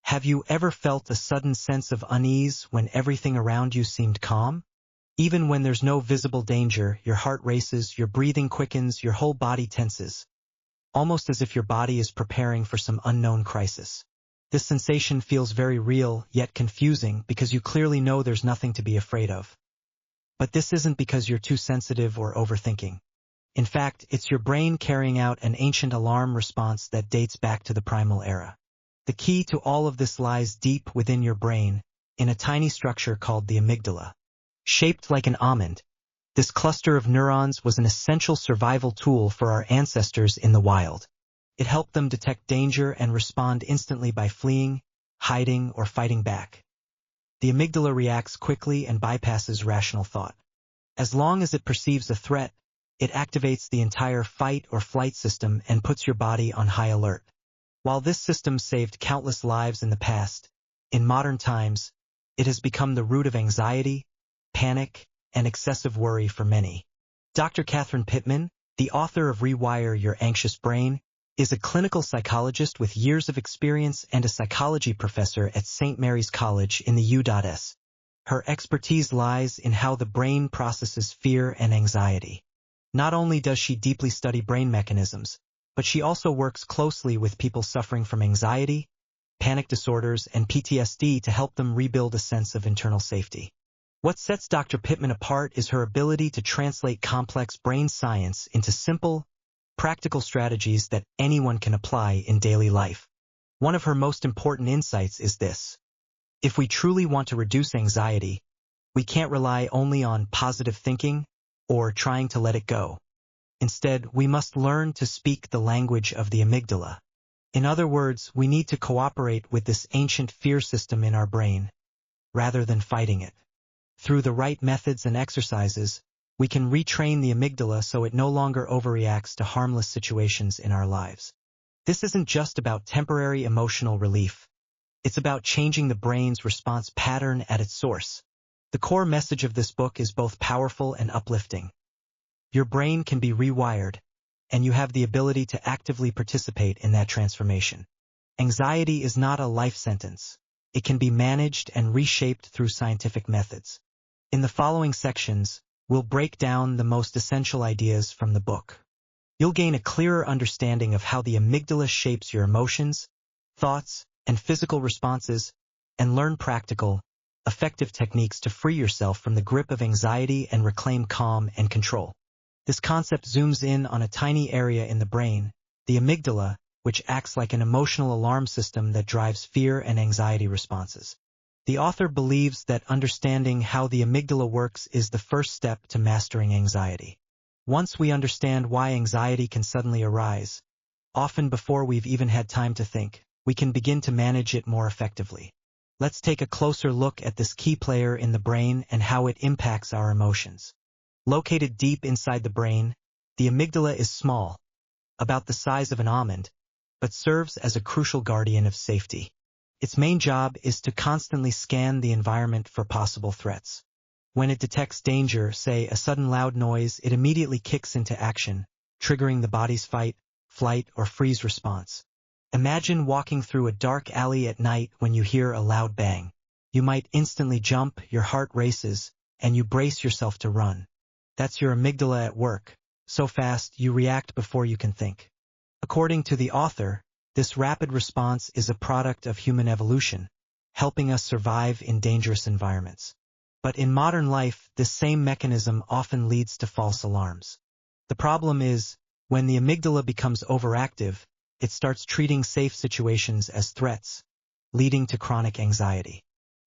Have you ever felt a sudden sense of unease when everything around you seemed calm? Even when there's no visible danger, your heart races, your breathing quickens, your whole body tenses, almost as if your body is preparing for some unknown crisis. This sensation feels very real, yet confusing, because you clearly know there's nothing to be afraid of. But this isn't because you're too sensitive or overthinking. In fact, it's your brain carrying out an ancient alarm response that dates back to the primal era. The key to all of this lies deep within your brain, in a tiny structure called the amygdala. Shaped like an almond, this cluster of neurons was an essential survival tool for our ancestors in the wild. It helped them detect danger and respond instantly by fleeing, hiding, or fighting back. The amygdala reacts quickly and bypasses rational thought. As long as it perceives a threat, it activates the entire fight or flight system and puts your body on high alert. While this system saved countless lives in the past, in modern times, it has become the root of anxiety, panic, and excessive worry for many. Dr. Catherine Pittman, the author of Rewire Your Anxious Brain, is a clinical psychologist with years of experience and a psychology professor at St. Mary's College in the U.S. Her expertise lies in how the brain processes fear and anxiety. Not only does she deeply study brain mechanisms, but she also works closely with people suffering from anxiety, panic disorders, and PTSD to help them rebuild a sense of internal safety. What sets Dr. Pittman apart is her ability to translate complex brain science into simple, practical strategies that anyone can apply in daily life. One of her most important insights is this: if we truly want to reduce anxiety, we can't rely only on positive thinking or trying to let it go. Instead, we must learn to speak the language of the amygdala. In other words, we need to cooperate with this ancient fear system in our brain, rather than fighting it. Through the right methods and exercises, we can retrain the amygdala so it no longer overreacts to harmless situations in our lives. This isn't just about temporary emotional relief. It's about changing the brain's response pattern at its source. The core message of this book is both powerful and uplifting. Your brain can be rewired, and you have the ability to actively participate in that transformation. Anxiety is not a life sentence. It can be managed and reshaped through scientific methods. In the following sections, we'll break down the most essential ideas from the book. You'll gain a clearer understanding of how the amygdala shapes your emotions, thoughts, and physical responses, and learn practical, effective techniques to free yourself from the grip of anxiety and reclaim calm and control. This concept zooms in on a tiny area in the brain, the amygdala, which acts like an emotional alarm system that drives fear and anxiety responses. The author believes that understanding how the amygdala works is the first step to mastering anxiety. Once we understand why anxiety can suddenly arise, often before we've even had time to think, we can begin to manage it more effectively. Let's take a closer look at this key player in the brain and how it impacts our emotions. Located deep inside the brain, the amygdala is small, about the size of an almond, but serves as a crucial guardian of safety. Its main job is to constantly scan the environment for possible threats. When it detects danger, say a sudden loud noise, it immediately kicks into action, triggering the body's fight, flight, or freeze response. Imagine walking through a dark alley at night when you hear a loud bang. You might instantly jump, your heart races, and you brace yourself to run. That's your amygdala at work, so fast you react before you can think. According to the author, this rapid response is a product of human evolution, helping us survive in dangerous environments. But in modern life, this same mechanism often leads to false alarms. The problem is, when the amygdala becomes overactive, it starts treating safe situations as threats, leading to chronic anxiety.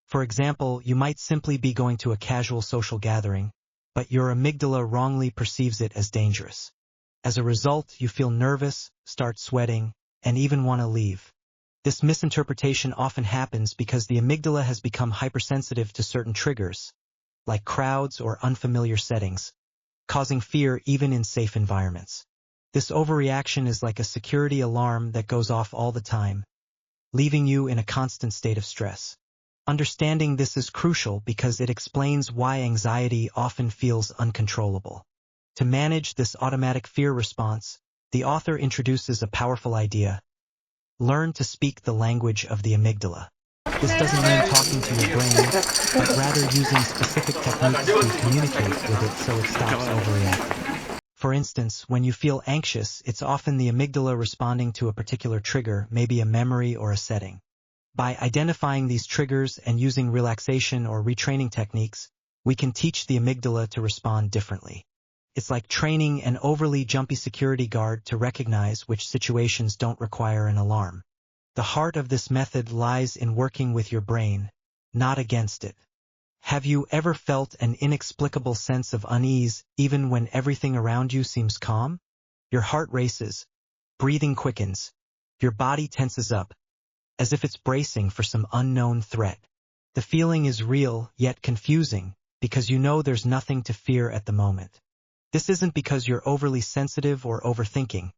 For example, you might simply be going to a casual social gathering, but your amygdala wrongly perceives it as dangerous. As a result, you feel nervous, start sweating, and even want to leave. This misinterpretation often happens because the amygdala has become hypersensitive to certain triggers, like crowds or unfamiliar settings, causing fear even in safe environments. This overreaction is like a security alarm that goes off all the time, leaving you in a constant state of stress. Understanding this is crucial because it explains why anxiety often feels uncontrollable. To manage this automatic fear response, the author introduces a powerful idea: learn to speak the language of the amygdala. This doesn't mean talking to your brain, but rather using specific techniques to communicate with it so it stops overreacting. For instance, when you feel anxious, it's often the amygdala responding to a particular trigger, maybe a memory or a setting. By identifying these triggers and using relaxation or retraining techniques, we can teach the amygdala to respond differently. It's like training an overly jumpy security guard to recognize which situations don't require an alarm. The heart of this method lies in working with your brain, not against it. Have you ever felt an inexplicable sense of unease even when everything around you seems calm? Your heart races, breathing quickens, your body tenses up, as if it's bracing for some unknown threat. The feeling is real, yet confusing, because you know there's nothing to fear at the moment. This isn't because you're overly sensitive or overthinking.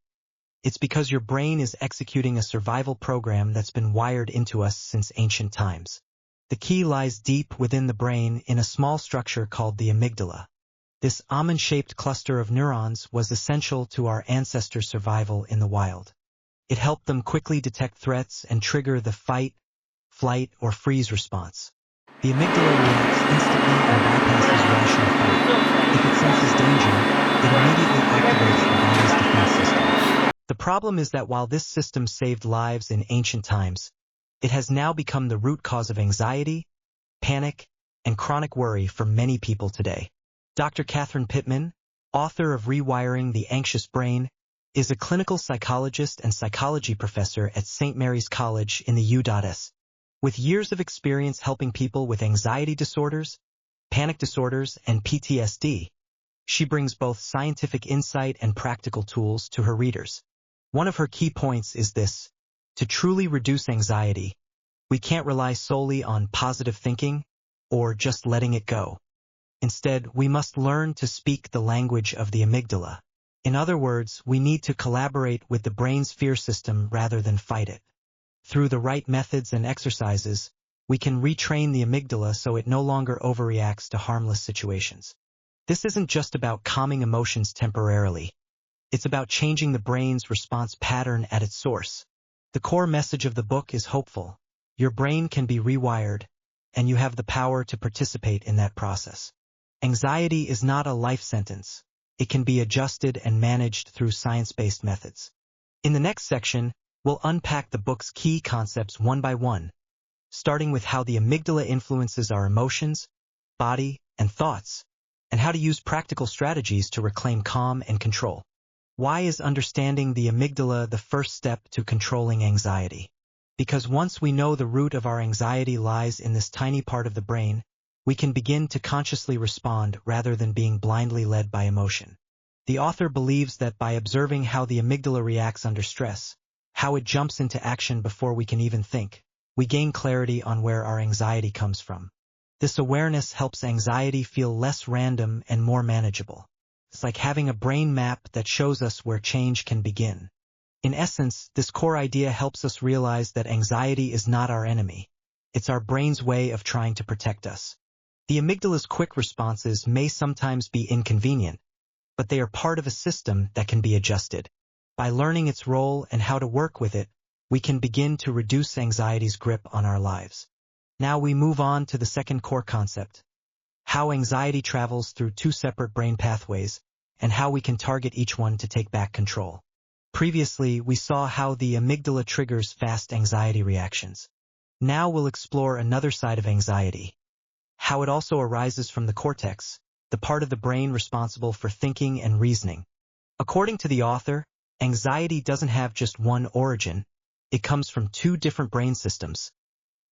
It's because your brain is executing a survival program that's been wired into us since ancient times. The key lies deep within the brain in a small structure called the amygdala. This almond-shaped cluster of neurons was essential to our ancestors' survival in the wild. It helped them quickly detect threats and trigger the fight, flight, or freeze response. The amygdala reacts instantly and bypasses rational thought. If it senses danger, it immediately activates the body's defense system. The problem is that while this system saved lives in ancient times, it has now become the root cause of anxiety, panic, and chronic worry for many people today. Dr. Catherine Pittman, author of Rewiring the Anxious Brain, is a clinical psychologist and psychology professor at St. Mary's College in the U.S. With years of experience helping people with anxiety disorders, panic disorders, and PTSD, she brings both scientific insight and practical tools to her readers. One of her key points is this: to truly reduce anxiety, we can't rely solely on positive thinking or just letting it go. Instead, we must learn to speak the language of the amygdala. In other words, we need to collaborate with the brain's fear system rather than fight it. Through the right methods and exercises, we can retrain the amygdala so it no longer overreacts to harmless situations. This isn't just about calming emotions temporarily. It's about changing the brain's response pattern at its source. The core message of the book is hopeful. Your brain can be rewired, and you have the power to participate in that process. Anxiety is not a life sentence. It can be adjusted and managed through science-based methods. In the next section, we'll unpack the book's key concepts one by one, starting with how the amygdala influences our emotions, body, and thoughts, and how to use practical strategies to reclaim calm and control. Why is understanding the amygdala the first step to controlling anxiety? Because once we know the root of our anxiety lies in this tiny part of the brain, we can begin to consciously respond rather than being blindly led by emotion. The author believes that by observing how the amygdala reacts under stress, how it jumps into action before we can even think, we gain clarity on where our anxiety comes from. This awareness helps anxiety feel less random and more manageable. It's like having a brain map that shows us where change can begin. In essence, this core idea helps us realize that anxiety is not our enemy. It's our brain's way of trying to protect us. The amygdala's quick responses may sometimes be inconvenient, but they are part of a system that can be adjusted. By learning its role and how to work with it, we can begin to reduce anxiety's grip on our lives. Now we move on to the second core concept: how anxiety travels through two separate brain pathways, and how we can target each one to take back control. Previously, we saw how the amygdala triggers fast anxiety reactions. Now we'll explore another side of anxiety: how it also arises from the cortex, the part of the brain responsible for thinking and reasoning. According to the author, anxiety doesn't have just one origin. It comes from two different brain systems: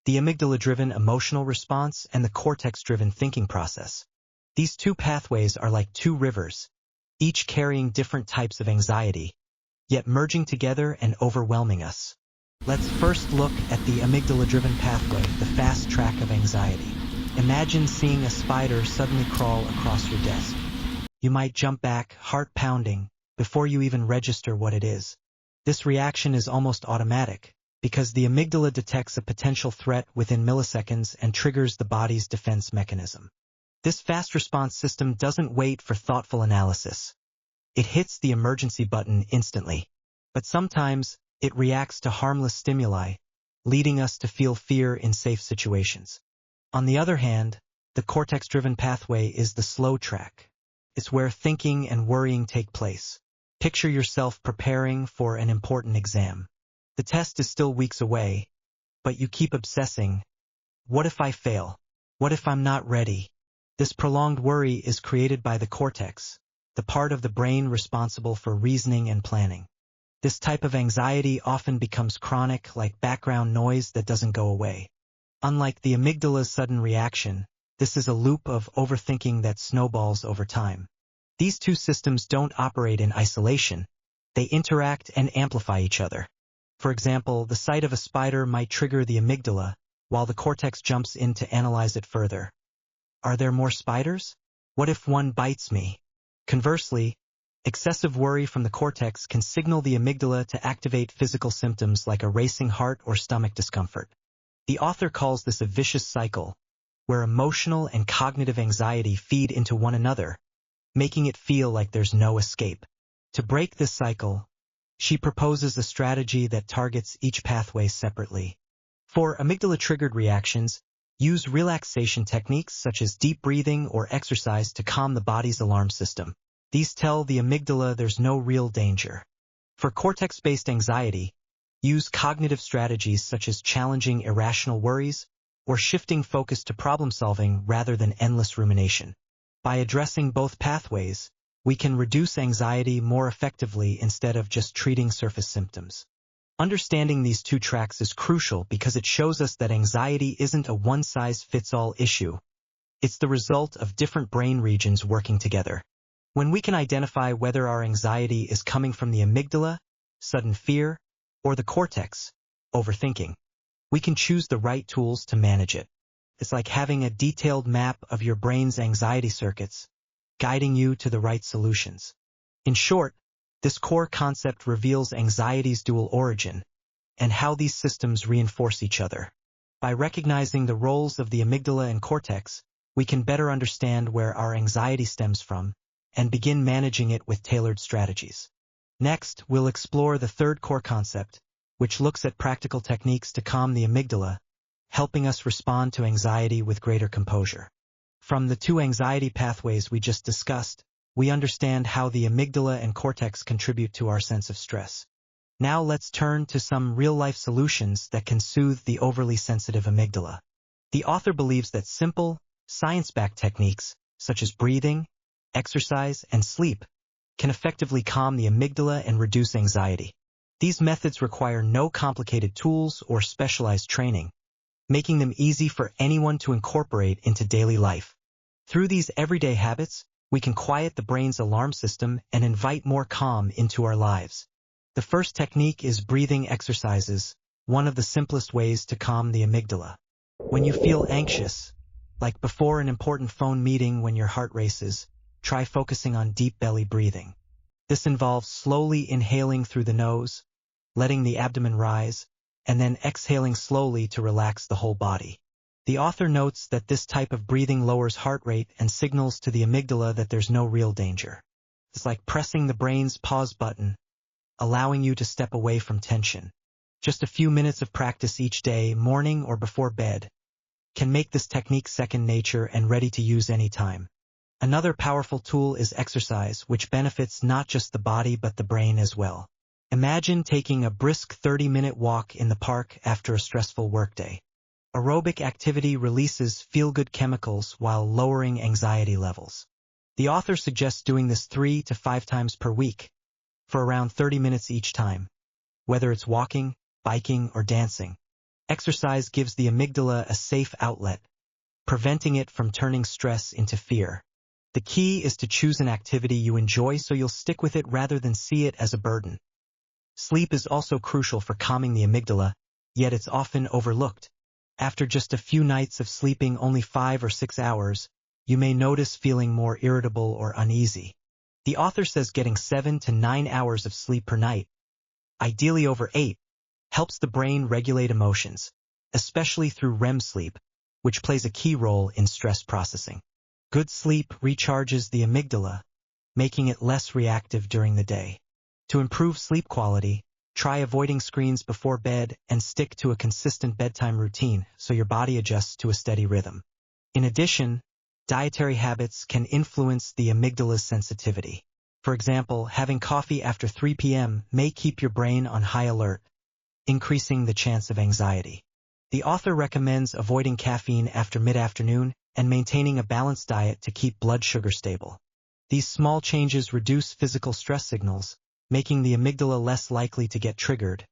the amygdala-driven emotional response and the cortex-driven thinking process. These two pathways are like two rivers, each carrying different types of anxiety, yet merging together and overwhelming us. Let's first look at the amygdala-driven pathway, the fast track of anxiety. Imagine seeing a spider suddenly crawl across your desk. You might jump back, heart pounding, before you even register what it is. This reaction is almost automatic, because the amygdala detects a potential threat within milliseconds and triggers the body's defense mechanism. This fast response system doesn't wait for thoughtful analysis. It hits the emergency button instantly. But sometimes, It reacts to harmless stimuli, leading us to feel fear in safe situations. On the other hand, the cortex-driven pathway is the slow track. It's where thinking and worrying take place. Picture yourself preparing for an important exam. The test is still weeks away, but you keep obsessing. What if I fail? What if I'm not ready? This prolonged worry is created by the cortex, the part of the brain responsible for reasoning and planning. This type of anxiety often becomes chronic, like background noise that doesn't go away. Unlike the amygdala's sudden reaction, this is a loop of overthinking that snowballs over time. These two systems don't operate in isolation. They interact and amplify each other. For example, the sight of a spider might trigger the amygdala, while the cortex jumps in to analyze it further. Are there more spiders? What if one bites me? Conversely, excessive worry from the cortex can signal the amygdala to activate physical symptoms like a racing heart or stomach discomfort. The author calls this a vicious cycle, where emotional and cognitive anxiety feed into one another, making it feel like there's no escape. To break this cycle, she proposes a strategy that targets each pathway separately. For amygdala-triggered reactions, use relaxation techniques such as deep breathing or exercise to calm the body's alarm system. These tell the amygdala there's no real danger. For cortex-based anxiety, use cognitive strategies such as challenging irrational worries or shifting focus to problem-solving rather than endless rumination. By addressing both pathways, we can reduce anxiety more effectively instead of just treating surface symptoms. Understanding these two tracks is crucial because it shows us that anxiety isn't a one-size-fits-all issue. It's the result of different brain regions working together. When we can identify whether our anxiety is coming from the amygdala, sudden fear, or the cortex, overthinking, we can choose the right tools to manage it. It's like having a detailed map of your brain's anxiety circuits, guiding you to the right solutions. In short, this core concept reveals anxiety's dual origin and how these systems reinforce each other. By recognizing the roles of the amygdala and cortex, we can better understand where our anxiety stems from and begin managing it with tailored strategies. Next, we'll explore the third core concept, which looks at practical techniques to calm the amygdala, helping us respond to anxiety with greater composure. From the two anxiety pathways we just discussed, we understand how the amygdala and cortex contribute to our sense of stress. Now let's turn to some real-life solutions that can soothe the overly sensitive amygdala. The author believes that simple, science-backed techniques, such as breathing, exercise, and sleep, can effectively calm the amygdala and reduce anxiety. These methods require no complicated tools or specialized training, making them easy for anyone to incorporate into daily life. Through these everyday habits, we can quiet the brain's alarm system and invite more calm into our lives. The first technique is breathing exercises, one of the simplest ways to calm the amygdala. When you feel anxious, like before an important phone meeting when your heart races, try focusing on deep belly breathing. This involves slowly inhaling through the nose, letting the abdomen rise, and then exhaling slowly to relax the whole body. The author notes that this type of breathing lowers heart rate and signals to the amygdala that there's no real danger. It's like pressing the brain's pause button, allowing you to step away from tension. Just a few minutes of practice each day, morning or before bed, can make this technique second nature and ready to use anytime. Another powerful tool is exercise, which benefits not just the body but the brain as well. Imagine taking a brisk 30-minute walk in the park after a stressful workday. Aerobic activity releases feel-good chemicals while lowering anxiety levels. The author suggests doing this 3 to 5 times per week, for around 30 minutes each time. Whether it's walking, biking, or dancing, exercise gives the amygdala a safe outlet, preventing it from turning stress into fear. The key is to choose an activity you enjoy so you'll stick with it rather than see it as a burden. Sleep is also crucial for calming the amygdala, yet it's often overlooked. After just a few nights of sleeping only 5 or 6 hours, you may notice feeling more irritable or uneasy. The author says getting 7 to 9 hours of sleep per night, ideally over 8, helps the brain regulate emotions, especially through REM sleep, which plays a key role in stress processing. Good sleep recharges the amygdala, making it less reactive during the day. To improve sleep quality, Try avoiding screens before bed and stick to a consistent bedtime routine so your body adjusts to a steady rhythm. In addition, dietary habits can influence the amygdala's sensitivity. For example, having coffee after 3 p.m. may keep your brain on high alert, increasing the chance of anxiety. The author recommends avoiding caffeine after mid-afternoon and maintaining a balanced diet to keep blood sugar stable. These small changes reduce physical stress signals, making the amygdala less likely to get triggered,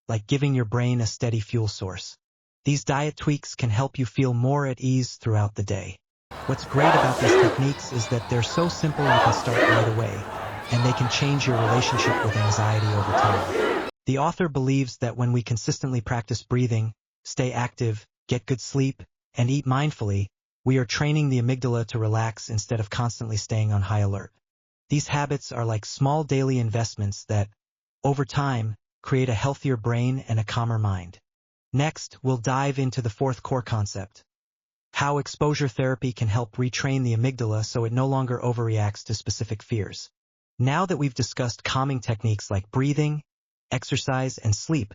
like giving your brain a steady fuel source. These diet tweaks can help you feel more at ease throughout the day. What's great about these techniques is that they're so simple you can start right away, and they can change your relationship with anxiety over time. The author believes that when we consistently practice breathing, stay active, get good sleep, and eat mindfully, we are training the amygdala to relax instead of constantly staying on high alert. These habits are like small daily investments that, over time, create a healthier brain and a calmer mind. Next, we'll dive into the fourth core concept: how exposure therapy can help retrain the amygdala so it no longer overreacts to specific fears. Now that we've discussed calming techniques like breathing, exercise, and sleep,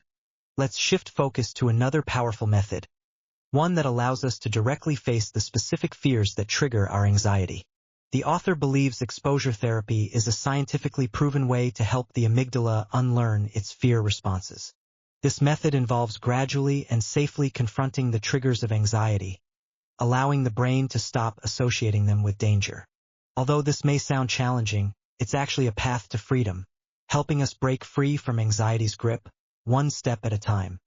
let's shift focus to another powerful method, one that allows us to directly face the specific fears that trigger our anxiety. The author believes exposure therapy is a scientifically proven way to help the amygdala unlearn its fear responses. This method involves gradually and safely confronting the triggers of anxiety, allowing the brain to stop associating them with danger. Although this may sound challenging, it's actually a path to freedom, helping us break free from anxiety's grip, one step at a time.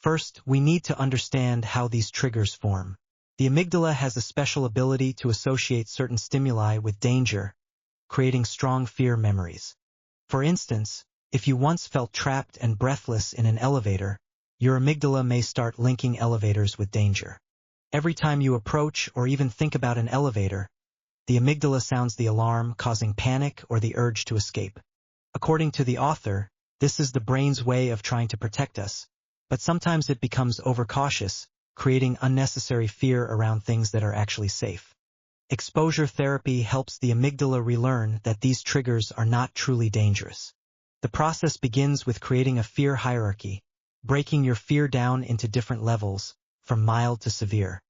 First, we need to understand how these triggers form. The amygdala has a special ability to associate certain stimuli with danger, creating strong fear memories. For instance, if you once felt trapped and breathless in an elevator, your amygdala may start linking elevators with danger. Every time you approach or even think about an elevator, the amygdala sounds the alarm, causing panic or the urge to escape. According to the author, this is the brain's way of trying to protect us, but sometimes it becomes overcautious, creating unnecessary fear around things that are actually safe. Exposure therapy helps the amygdala relearn that these triggers are not truly dangerous. The process begins with creating a fear hierarchy, breaking your fear down into different levels, from mild to severe.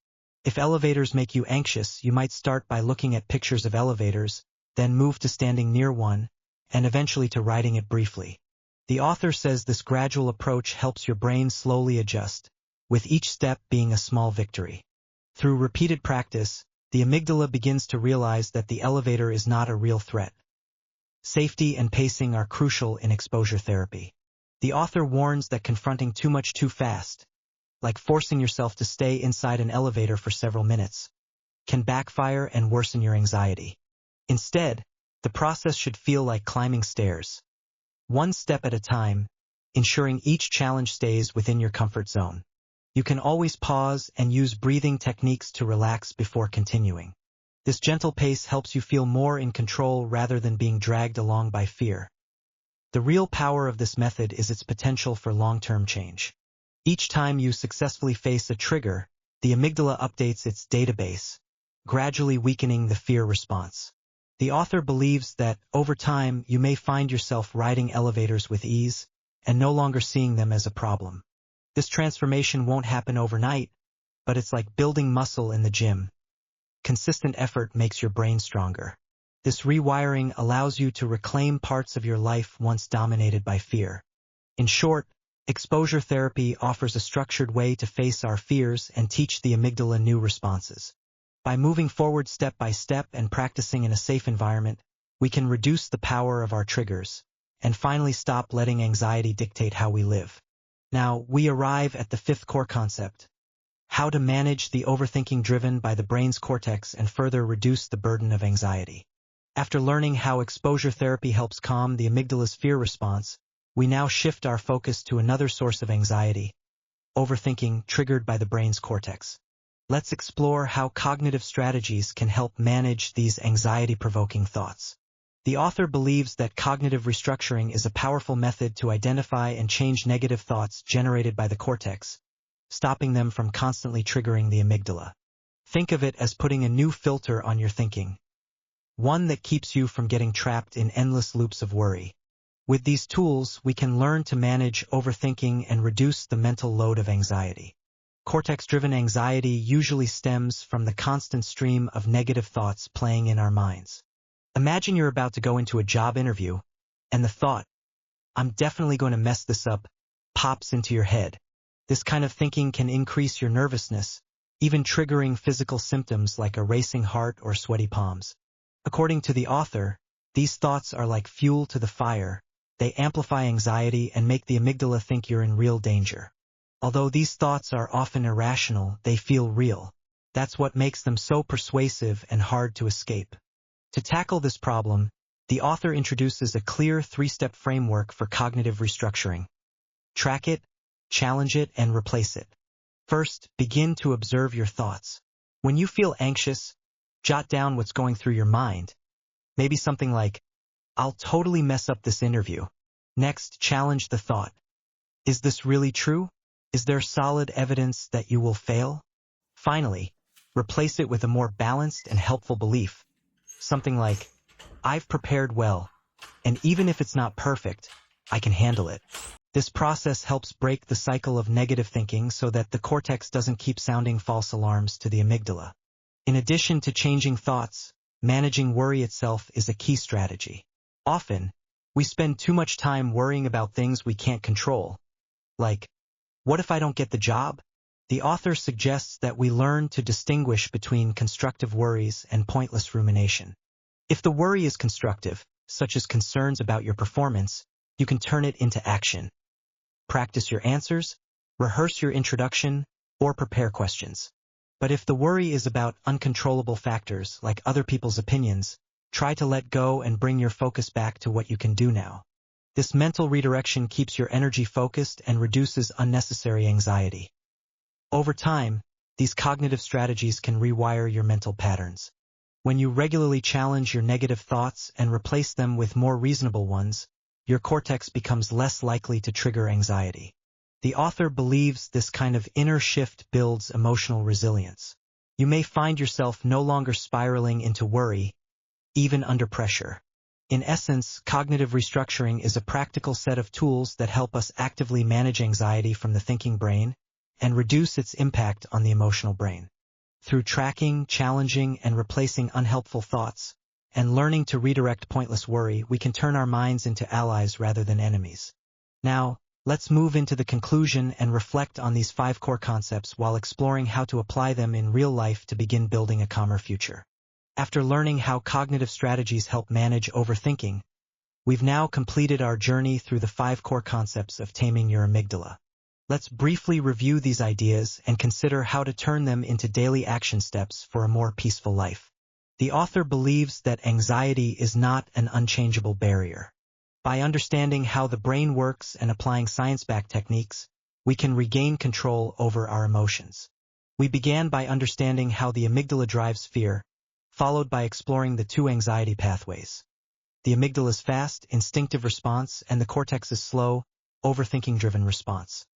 If elevators make you anxious, you might start by looking at pictures of elevators, then move to standing near one, and eventually to riding it briefly. The author says this gradual approach helps your brain slowly adjust, with each step being a small victory. Through repeated practice, the amygdala begins to realize that the elevator is not a real threat. Safety and pacing are crucial in exposure therapy. The author warns that confronting too much too fast, like forcing yourself to stay inside an elevator for several minutes, can backfire and worsen your anxiety. Instead, the process should feel like climbing stairs, one step at a time, ensuring each challenge stays within your comfort zone. You can always pause and use breathing techniques to relax before continuing. This gentle pace helps you feel more in control rather than being dragged along by fear. The real power of this method is its potential for long-term change. Each time you successfully face a trigger, the amygdala updates its database, gradually weakening the fear response. The author believes that, over time, you may find yourself riding elevators with ease and no longer seeing them as a problem. This transformation won't happen overnight, but it's like building muscle in the gym. Consistent effort makes your brain stronger. This rewiring allows you to reclaim parts of your life once dominated by fear. In short, exposure therapy offers a structured way to face our fears and teach the amygdala new responses. By moving forward step by step and practicing in a safe environment, we can reduce the power of our triggers and finally stop letting anxiety dictate how we live. Now, we arrive at the fifth core concept: how to manage the overthinking driven by the brain's cortex and further reduce the burden of anxiety. After learning how exposure therapy helps calm the amygdala's fear response, we now shift our focus to another source of anxiety: overthinking triggered by the brain's cortex. Let's explore how cognitive strategies can help manage these anxiety-provoking thoughts. The author believes that cognitive restructuring is a powerful method to identify and change negative thoughts generated by the cortex, stopping them from constantly triggering the amygdala. Think of it as putting a new filter on your thinking, one that keeps you from getting trapped in endless loops of worry. With these tools, we can learn to manage overthinking and reduce the mental load of anxiety. Cortex-driven anxiety usually stems from the constant stream of negative thoughts playing in our minds. Imagine you're about to go into a job interview, and the thought, "I'm definitely going to mess this up," pops into your head. This kind of thinking can increase your nervousness, even triggering physical symptoms like a racing heart or sweaty palms. According to the author, these thoughts are like fuel to the fire. They amplify anxiety and make the amygdala think you're in real danger. Although these thoughts are often irrational, they feel real. That's what makes them so persuasive and hard to escape. To tackle this problem, the author introduces a clear 3-step framework for cognitive restructuring. Track it, challenge it, and replace it. First, begin to observe your thoughts. When you feel anxious, jot down what's going through your mind. Maybe something like, "I'll totally mess up this interview." Next, challenge the thought. Is this really true? Is there solid evidence that you will fail? Finally, replace it with a more balanced and helpful belief. Something like, "I've prepared well, and even if it's not perfect, I can handle it." This process helps break the cycle of negative thinking so that the cortex doesn't keep sounding false alarms to the amygdala. In addition to changing thoughts, managing worry itself is a key strategy. Often, we spend too much time worrying about things we can't control. Like, what if I don't get the job? The author suggests that we learn to distinguish between constructive worries and pointless rumination. If the worry is constructive, such as concerns about your performance, you can turn it into action. Practice your answers, rehearse your introduction, or prepare questions. But if the worry is about uncontrollable factors like other people's opinions, try to let go and bring your focus back to what you can do now. This mental redirection keeps your energy focused and reduces unnecessary anxiety. Over time, these cognitive strategies can rewire your mental patterns. When you regularly challenge your negative thoughts and replace them with more reasonable ones, your cortex becomes less likely to trigger anxiety. The author believes this kind of inner shift builds emotional resilience. You may find yourself no longer spiraling into worry, even under pressure. In essence, cognitive restructuring is a practical set of tools that help us actively manage anxiety from the thinking brain and reduce its impact on the emotional brain. Through tracking, challenging, and replacing unhelpful thoughts, and learning to redirect pointless worry, we can turn our minds into allies rather than enemies. Now, let's move into the conclusion and reflect on these 5 core concepts while exploring how to apply them in real life to begin building a calmer future. After learning how cognitive strategies help manage overthinking, we've now completed our journey through the 5 core concepts of taming your amygdala. Let's briefly review these ideas and consider how to turn them into daily action steps for a more peaceful life. The author believes that anxiety is not an unchangeable barrier. By understanding how the brain works and applying science-backed techniques, we can regain control over our emotions. We began by understanding how the amygdala drives fear, followed by exploring the 2 anxiety pathways. The amygdala's fast, instinctive response and the cortex's slow, overthinking-driven response.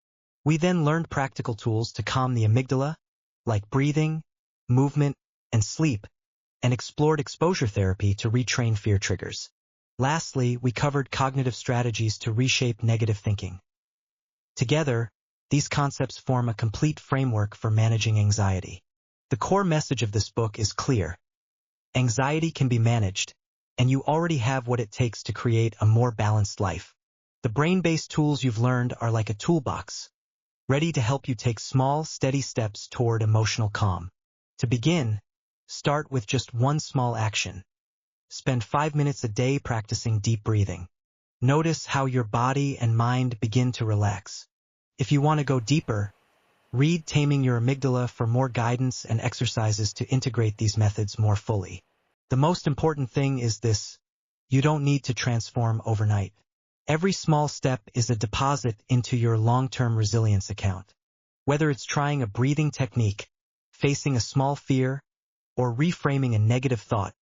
We then learned practical tools to calm the amygdala, like breathing, movement, and sleep, and explored exposure therapy to retrain fear triggers. Lastly, we covered cognitive strategies to reshape negative thinking. Together, these concepts form a complete framework for managing anxiety. The core message of this book is clear. Anxiety can be managed, and you already have what it takes to create a more balanced life. The brain-based tools you've learned are like a toolbox, ready to help you take small, steady steps toward emotional calm. To begin, start with just one small action. Spend 5 minutes a day practicing deep breathing. Notice how your body and mind begin to relax. If you want to go deeper, read Taming Your Amygdala for more guidance and exercises to integrate these methods more fully. The most important thing is this: you don't need to transform overnight. Every small step is a deposit into your long-term resilience account. Whether it's trying a breathing technique, facing a small fear, or reframing a negative thought,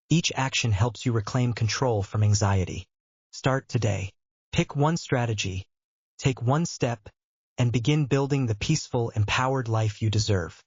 each action helps you reclaim control from anxiety. Start today. Pick one strategy, take one step, and begin building the peaceful, empowered life you deserve.